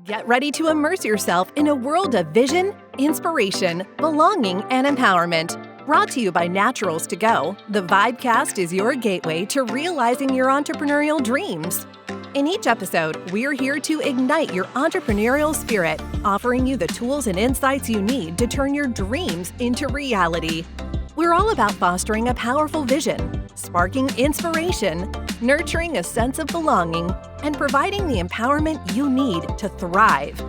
Get ready to immerse yourself in a world of vision, inspiration, belonging, and empowerment. Brought to you by Naturals to Go, the VIBEcast is your gateway to realizing your entrepreneurial dreams. In each episode, we're here to ignite your entrepreneurial spirit, offering you the tools and insights you need to turn your dreams into reality. We're all about fostering a powerful vision, sparking inspiration, nurturing a sense of belonging, and providing the empowerment you need to thrive.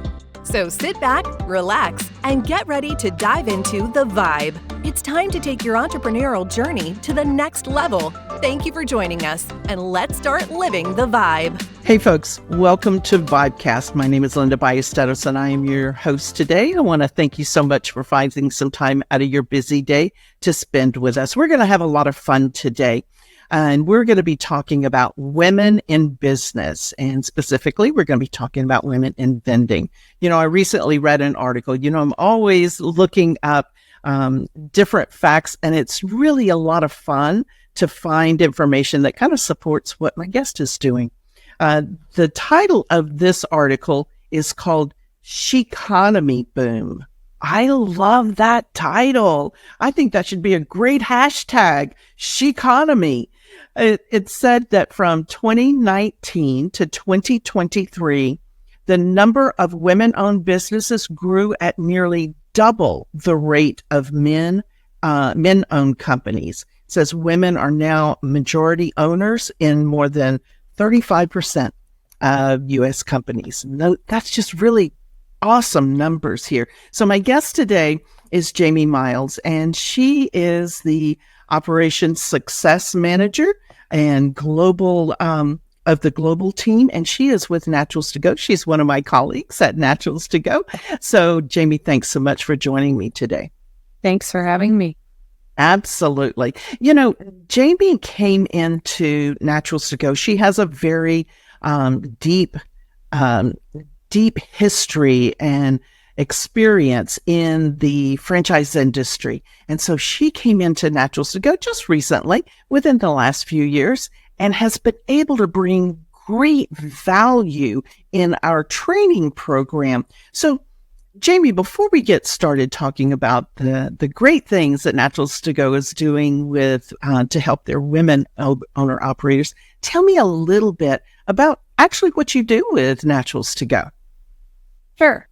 So sit back, relax, and get ready to dive into the vibe. It's time to take your entrepreneurial journey to the next level. Thank you for joining us, and let's start living the vibe. Hey folks, welcome to VIBEcast. My name is Linda Ballesteros, and I am your host today. I want to thank you so much for finding some time out of your busy day to spend with us. We're going to have a lot of fun today. And we're going to be talking about women in business. And specifically, we're going to be talking about women in vending. I recently read an article. I'm always looking up different facts, and it's really a lot of fun to find information that kind of supports what my guest is doing. The title of this article is called Sheconomy Boom. I love that title. I think that should be a great hashtag, Sheconomy. It said that from 2019 to 2023, the number of women-owned businesses grew at nearly double the rate of men-owned companies. It says women are now majority owners in more than 35% of U.S. companies. No, that's just really awesome numbers here. So my guest today is Jamie Myles, and she is the Operations Success Manager and global of the global team, and she is with Naturals to Go. She's one of my colleagues at Naturals to Go. So, Jamie, thanks so much for joining me today. Thanks for having me. Absolutely. Jamie came into Naturals to Go. She has a very deep history and experience in the franchise industry. And so she came into Naturals to Go just recently, within the last few years, and has been able to bring great value in our training program. So, Jamie, before we get started talking about the great things that Naturals to Go is doing with to help their women owner operators, tell me a little bit about actually what you do with Naturals to Go. Sure.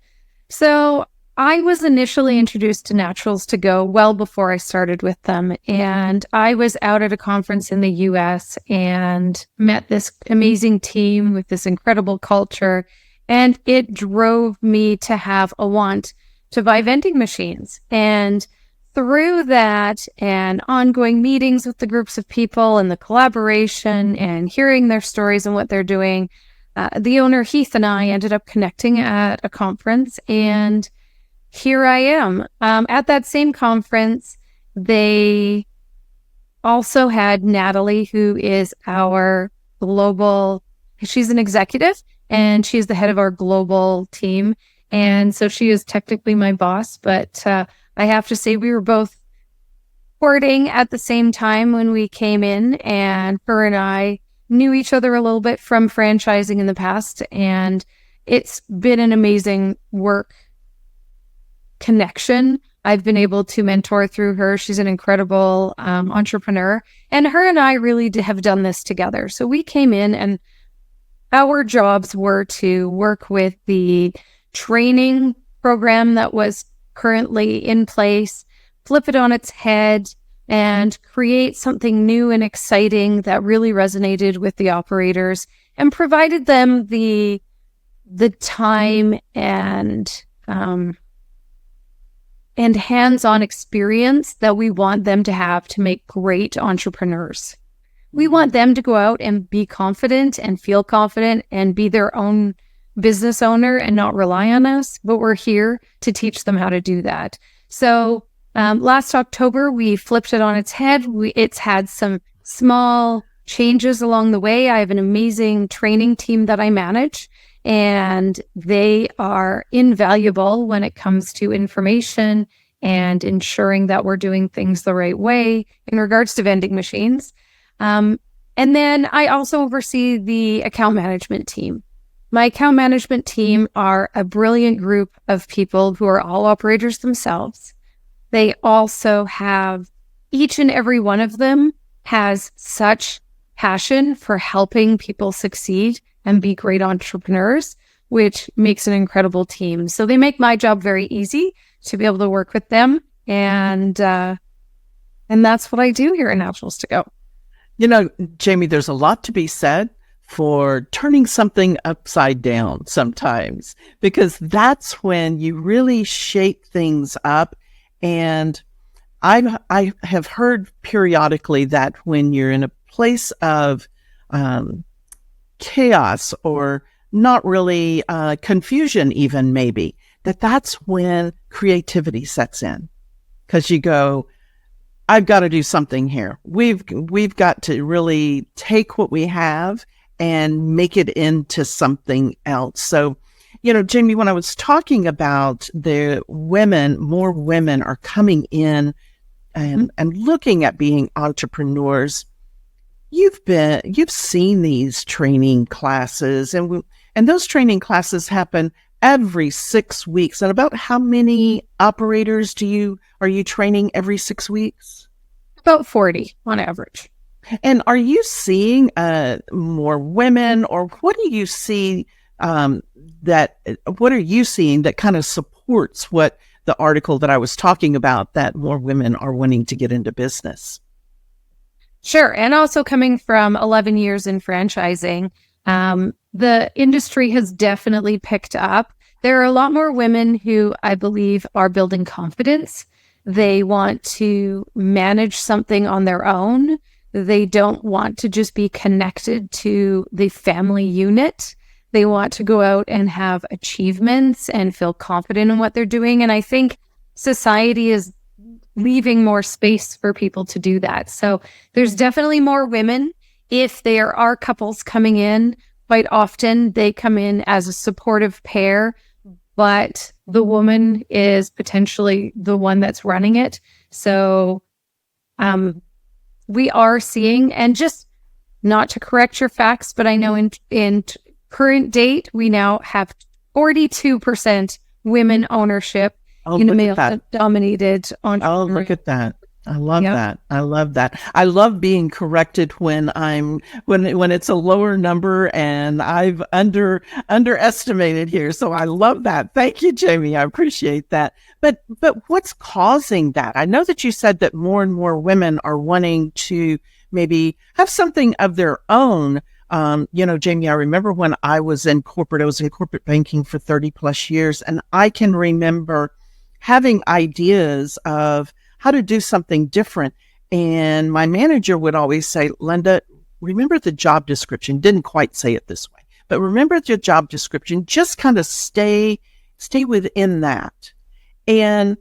So I was initially introduced to Naturals to Go well before I started with them. And I was out at a conference in the US and met this amazing team with this incredible culture. And it drove me to have a want to buy vending machines. And through that and ongoing meetings with the groups of people and the collaboration and hearing their stories and what they're doing, the owner, Heath, and I ended up connecting at a conference, and here I am. At that same conference, they also had Natalie, who is she's an executive, and she's the head of our global team. And so she is technically my boss, but I have to say we were both courting at the same time when we came in, and her and I knew each other a little bit from franchising in the past, and it's been an amazing work connection. I've been able to mentor through her. She's an incredible entrepreneur, and her and I really have done this together. So we came in, and our jobs were to work with the training program that was currently in place, flip it on its head, and create something new and exciting that really resonated with the operators and provided them the time and hands-on experience that we want them to have to make great entrepreneurs. We want them to go out and be confident and feel confident and be their own business owner and not rely on us, but we're here to teach them how to do that. So last October, we flipped it on its head. It's had some small changes along the way. I have an amazing training team that I manage, and they are invaluable when it comes to information and ensuring that we're doing things the right way in regards to vending machines. And then I also oversee the account management team. My account management team are a brilliant group of people who are all operators themselves. They also have, each and every one of them has such passion for helping people succeed and be great entrepreneurs, which makes an incredible team. So they make my job very easy to be able to work with them. And that's what I do here at Naturals to Go. You know, Jamie, there's a lot to be said for turning something upside down sometimes, because that's when you really shake things up. And I have heard periodically that when you're in a place of chaos or not really confusion, even maybe, that's when creativity sets in, because you go, I've got to do something here. We've got to really take what we have and make it into something else. So, you know, Jamie, when I was talking about the women, more women are coming in and looking at being entrepreneurs. You've seen these training classes, and those training classes happen every 6 weeks. And about how many operators are you training every 6 weeks? About 40 on average. And are you seeing more women, or what do you see what are you seeing that kind of supports what the article that I was talking about, that more women are wanting to get into business? Sure. And also coming from 11 years in franchising, the industry has definitely picked up. There are a lot more women who I believe are building confidence. They want to manage something on their own. They don't want to just be connected to the family unit. They want to go out and have achievements and feel confident in what they're doing. And I think society is leaving more space for people to do that. So there's definitely more women. If there are couples coming in, quite often they come in as a supportive pair, but the woman is potentially the one that's running it. So we are seeing, and just not to correct your facts, but I know in current date, we now have 42% women ownership in a male-dominated entrepreneurship. Oh, look at that. I love that. I love that. I love being corrected when it's a lower number and I've underestimated here. So I love that. Thank you, Jamie. I appreciate that. But what's causing that? I know that you said that more and more women are wanting to maybe have something of their own. You know, Jamie, I remember when I was in corporate banking for 30 plus years, and I can remember having ideas of how to do something different. And my manager would always say, Linda, remember the job description. Didn't quite say it this way, but remember your job description, just kind of stay within that. And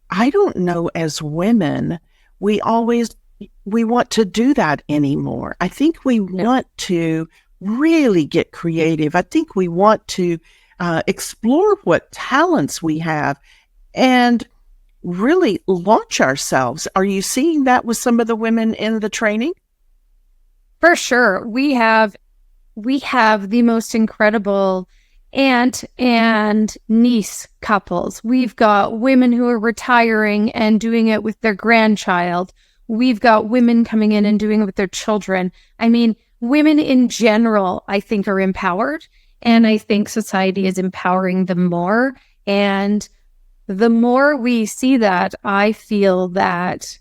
I don't know, as women, we want to do that anymore. I think we want to really get creative. I think we want to explore what talents we have and really launch ourselves. Are you seeing that with some of the women in the training? For sure. We have the most incredible aunt and niece couples. We've got women who are retiring and doing it with their grandchild. We've got women coming in and doing it with their children. I mean, women in general, I think, are empowered, and I think society is empowering them more. And the more we see that, I feel that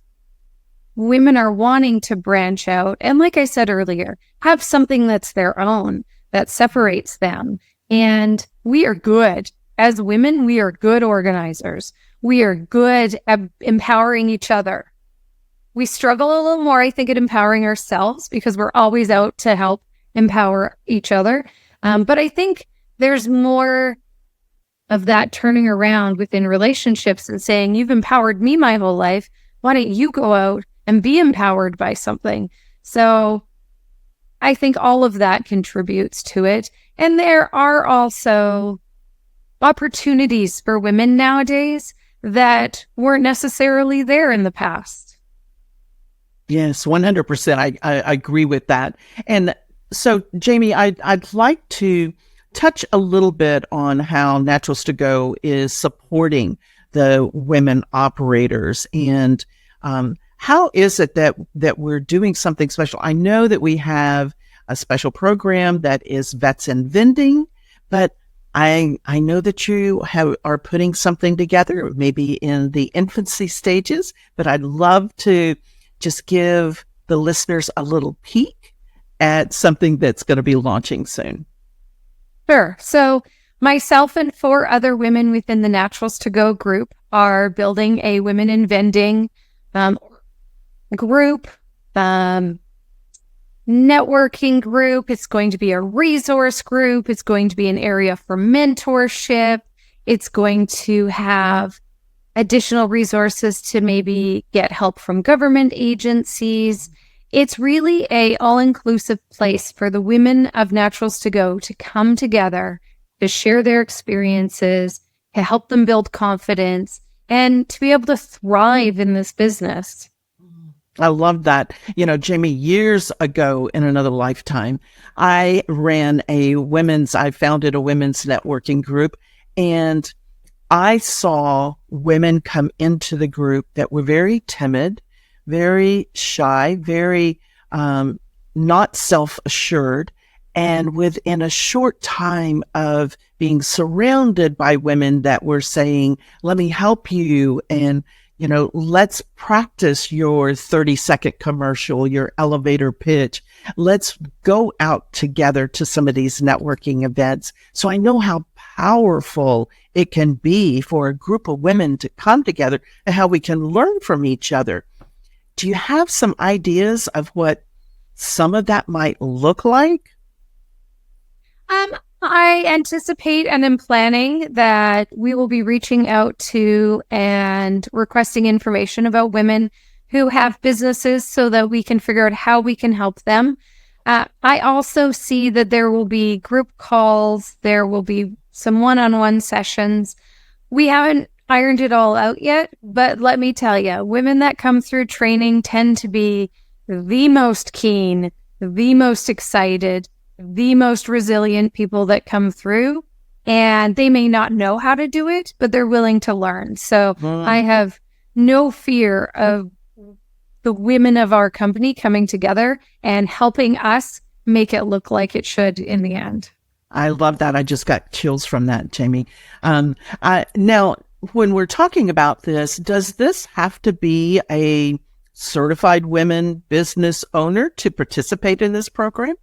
women are wanting to branch out. And like I said earlier, have something that's their own, that separates them. And we are good. As women, we are good organizers. We are good at empowering each other. We struggle a little more, I think, at empowering ourselves because we're always out to help empower each other. But I think there's more of that turning around within relationships and saying, you've empowered me my whole life. Why don't you go out and be empowered by something? So I think all of that contributes to it. And there are also opportunities for women nowadays that weren't necessarily there in the past. Yes, 100%. I agree with that. And so, Jamie, I'd like to touch a little bit on how Naturals to Go is supporting the women operators, and how is it that we're doing something special? I know that we have a special program that is Vets in Vending, but I know that you are putting something together, maybe in the infancy stages, but I'd love to just give the listeners a little peek at something that's going to be launching soon. Sure. So myself and 4 other women within the Naturals to Go group are building a Women in Vending group, networking group. It's going to be a resource group. It's going to be an area for mentorship. It's going to have additional resources to maybe get help from government agencies. It's really a all-inclusive place for the women of Naturals to Go to come together, to share their experiences, to help them build confidence, and to be able to thrive in this business. I love that. You know, Jamie, years ago in another lifetime, I founded a women's networking group, and I saw women come into the group that were very timid, very shy, very not self-assured. And within a short time of being surrounded by women that were saying, let me help you, and let's practice your 30-second commercial, your elevator pitch. Let's go out together to some of these networking events. So I know how powerful it can be for a group of women to come together and how we can learn from each other. Do you have some ideas of what some of that might look like? I anticipate and am planning that we will be reaching out to and requesting information about women who have businesses so that we can figure out how we can help them. I also see that there will be group calls. There will be some one-on-one sessions. We haven't ironed it all out yet, but let me tell you, women that come through training tend to be the most keen, the most excited, the most resilient people that come through, and they may not know how to do it, but they're willing to learn. So I have no fear of the women of our company coming together and helping us make it look like it should in the end. I love that. I just got chills from that, Jamie. Now, when we're talking about this, does this have to be a certified women business owner to participate in this program?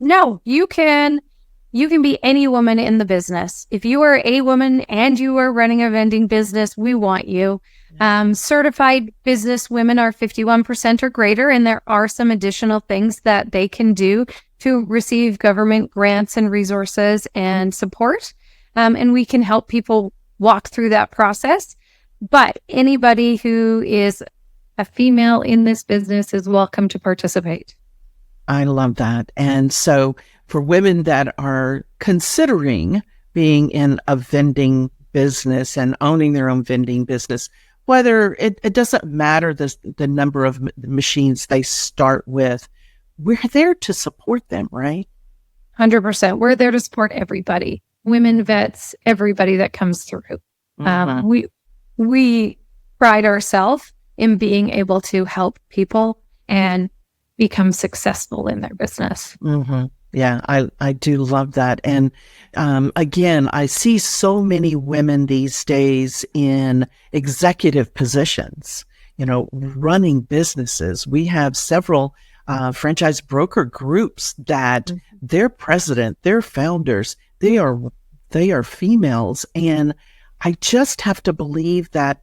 No, you can be any woman in the business. If you are a woman and you are running a vending business, we want you. Certified business women are 51% or greater, and there are some additional things that they can do to receive government grants and resources and support. And we can help people walk through that process. But anybody who is a female in this business is welcome to participate. I love that. And so for women that are considering being in a vending business and owning their own vending business, whether it doesn't matter the number of machines they start with, we're there to support them, right? 100%. We're there to support everybody. Women, vets, everybody that comes through. Mm-hmm. We pride ourselves in being able to help people and become successful in their business. Mm-hmm. Yeah, I do love that. And again, I see so many women these days in executive positions, running businesses. We have several franchise broker groups that their president, their founders, they are females. And I just have to believe that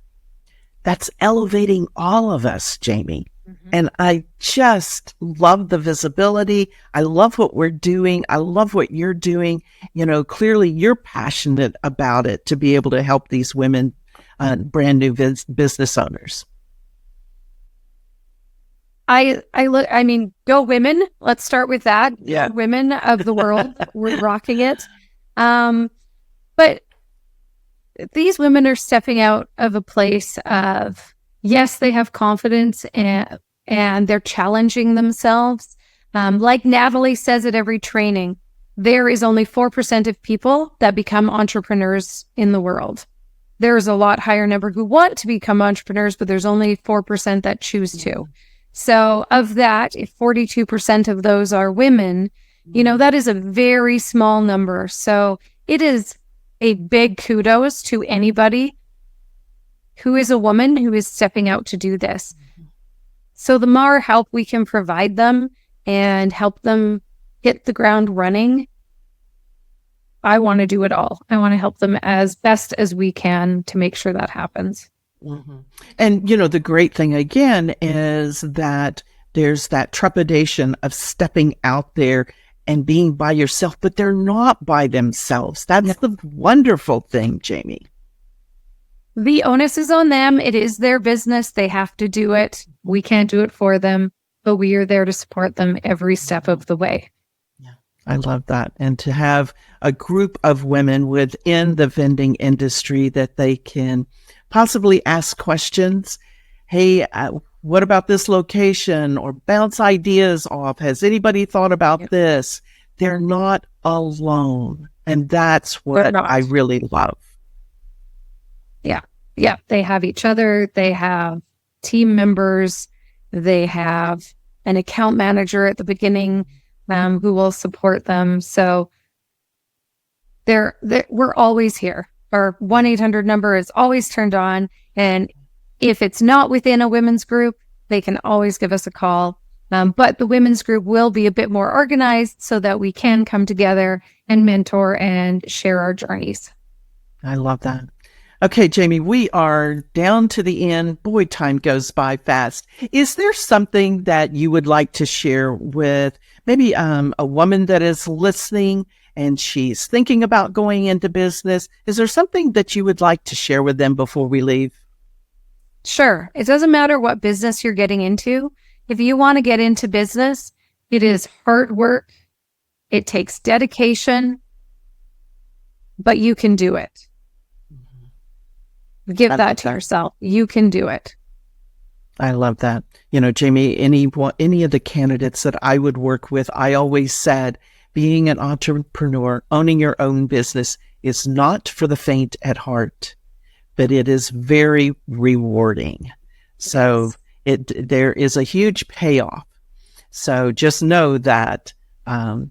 that's elevating all of us, Jamie. And I just love the visibility. I love what we're doing. I love what you're doing. Clearly you're passionate about it to be able to help these women, brand new business owners. Go women. Let's start with that. Yeah. Women of the world, we're rocking it. But these women are stepping out of a place of, yes, they have confidence and they're challenging themselves. Like Natalie says at every training, there is only 4% of people that become entrepreneurs in the world. There's a lot higher number who want to become entrepreneurs, but there's only 4% that choose to. So of that, if 42% of those are women, that is a very small number. So it is a big kudos to anybody who is a woman who is stepping out to do this. So the more help we can provide them and help them hit the ground running, I want to do it all. I want to help them as best as we can to make sure that happens. Mm-hmm. And, the great thing again is that there's that trepidation of stepping out there and being by yourself, but they're not by themselves. That's the wonderful thing, Jamie. The onus is on them. It is their business. They have to do it. We can't do it for them, but we are there to support them every step of the way. I love that. And to have a group of women within the vending industry that they can possibly ask questions. Hey, what about this location? Or bounce ideas off. Has anybody thought about this? They're not alone. And that's what I really love. Yeah. Yeah. They have each other. They have team members. They have an account manager at the beginning who will support them. So we're always here. Our 1-800 number is always turned on. And if it's not within a women's group, they can always give us a call. But the women's group will be a bit more organized so that we can come together and mentor and share our journeys. I love that. Okay, Jamie, we are down to the end. Boy, time goes by fast. Is there something that you would like to share with maybe a woman that is listening and she's thinking about going into business? Is there something that you would like to share with them before we leave? Sure. It doesn't matter what business you're getting into. If you want to get into business, it is hard work. It takes dedication, but you can do it. Give that to yourself. You can do it. I love that. Jamie, any of the candidates that I would work with, I always said, being an entrepreneur, owning your own business is not for the faint at heart, but it is very rewarding. So there is a huge payoff. So just know that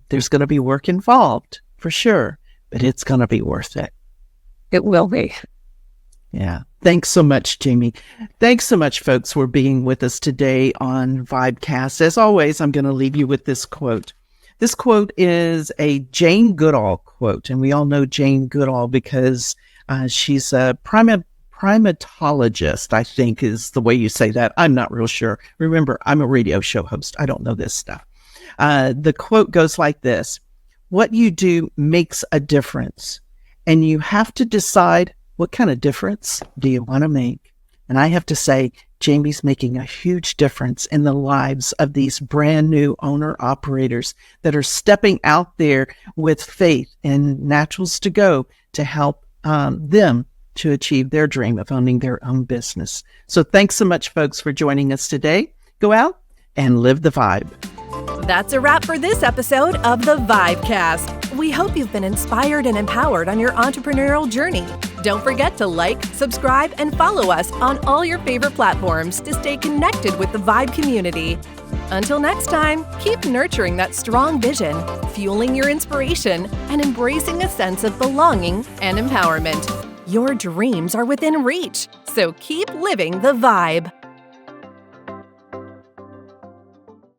there's going to be work involved for sure, but it's going to be worth it. It will be. Yeah. Thanks so much, Jamie. Thanks so much, folks, for being with us today on VIBEcast. As always, I'm going to leave you with this quote. This quote is a Jane Goodall quote, and we all know Jane Goodall because she's a primatologist, I think is the way you say that. I'm not real sure. Remember, I'm a radio show host. I don't know this stuff. The quote goes like this: what you do makes a difference, and you have to decide what kind of difference do you want to make? And I have to say, Jamie's making a huge difference in the lives of these brand new owner-operators that are stepping out there with faith and Naturals to Go to help them to achieve their dream of owning their own business. So thanks so much, folks, for joining us today. Go out and live the vibe. That's a wrap for this episode of the VIBEcast. We hope you've been inspired and empowered on your entrepreneurial journey. Don't forget to like, subscribe, and follow us on all your favorite platforms to stay connected with the Vibe community. Until next time, keep nurturing that strong vision, fueling your inspiration, and embracing a sense of belonging and empowerment. Your dreams are within reach, so keep living the vibe.